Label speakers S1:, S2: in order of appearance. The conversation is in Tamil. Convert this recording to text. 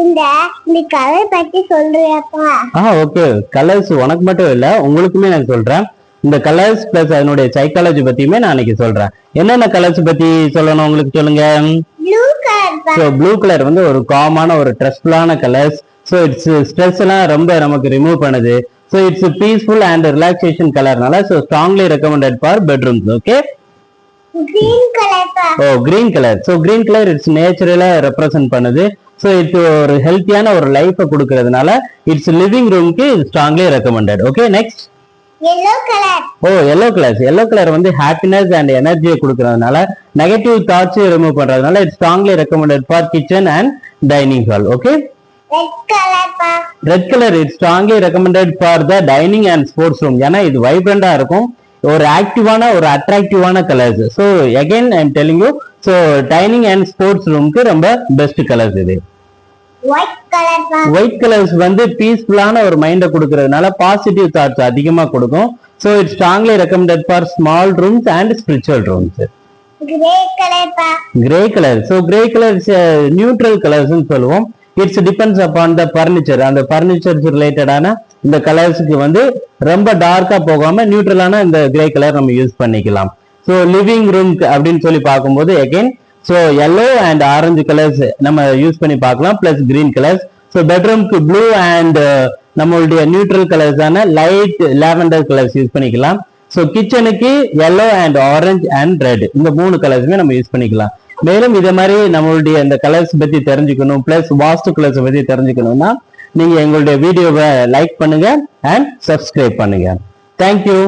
S1: இந்த இந்த கலர் பத்தி சொல்றியாப்பா?
S2: ஓகே. கலர்ஸ் உனக்கு மட்டும் இல்ல, உங்களுக்குமே நான் சொல்றேன். இந்த கலர்ஸ் பிளஸ் அதனுடைய சைக்காலஜி பத்தியுமே நான் இன்னைக்கு சொல்றேன். என்னென்ன கலர்ஸ் பத்தி சொல்லணும் உங்களுக்கு சொல்லுங்க.
S1: Blue colour.
S2: So blue colour வந்து ஒரு காமான ஒரு ட்ரெஸ்ஃபுல்லான கலர்ஸ். ஸோ இட்ஸ் ஸ்ட்ரெஸ் எல்லாம் ரொம்ப நமக்கு ரிமூவ் பண்ணுது. So it's peaceful and relaxation கலர்னால so strongly recommended for bedrooms. Okay.
S1: Green colour.
S2: Green colour. So green colour it's நேச்சுரலா ரெப்ரசென்ட் பண்ணுது. ஸோ இது ஒரு ஹெல்த்தியான ஒரு லைஃபை கொடுக்கறதுனால இட்ஸ் லிவிங் ரூம்க்கு strongly recommended. Okay. Next
S1: yellow colour.
S2: yellow colour. yellow colour வந்து ஹாப்பினஸ் அண்ட் எனர்ஜியை கொடுக்கறதுனால நெகட்டிவ் தாட்ஸ் ரிமூவ் பண்றதுனால it's strongly recommended for kitchen and dining hall. Okay.
S1: Red colour.
S2: Red colour it's strongly recommended for the dining and sports room. ஏன்னா இது வைப்ரண்டா இருக்கும், ஒரு ஆக்டிவான ஒரு அட்ராக்டிவான colours. So again I am telling you, so dining and sports ரூம்க்கு ரொம்ப பெஸ்ட் கலர்ஸ் இது.
S1: White colour.
S2: ஒயிட் கலர்ஸ் வந்து பீஸ்ஃபுல்லான ஒரு மைண்டை கொடுக்கறதுனால பாசிட்டிவ் தாட்ஸ் அதிகமா கொடுக்கும். So it's strongly recommended for small rooms and spiritual rooms.
S1: Grey colour.
S2: Grey colour. So grey colours neutral colours சொல்லுவோம். It's depends upon the furniture. அந்த பர்னிச்சர்ஸ் ரிலேட்டடான இந்த கலர்ஸுக்கு வந்து ரொம்ப டார்க்கா போகாம நியூட்ரலான இந்த கிரே கலர் நம்ம யூஸ் பண்ணிக்கலாம். ஸோ லிவிங் ரூம் அப்படின்னு சொல்லி பார்க்கும்போது again so yellow and orange colours நம்ம யூஸ் பண்ணி பார்க்கலாம், plus green colours. So பெட்ரூம்க்கு blue and நம்மளுடைய நியூட்ரல் கலர்ஸான லைட் லாவெண்டர் கலர்ஸ் யூஸ் பண்ணிக்கலாம். ஸோ கிச்சனுக்கு yellow and orange and red இந்த 3 கலர்ஸுமே நம்ம யூஸ் பண்ணிக்கலாம். மேலும் இதே மாதிரி நம்மளுடைய இந்த கலர்ஸ் பத்தி தெரிஞ்சுக்கணும், பிளஸ் வாஸ்து கலர்ஸ் பத்தி தெரிஞ்சுக்கணும்னா நீங்க எங்களுடைய வீடியோவை லைக் பண்ணுங்க அண்ட் சப்ஸ்கிரைப் பண்ணுங்க. தேங்க்யூ.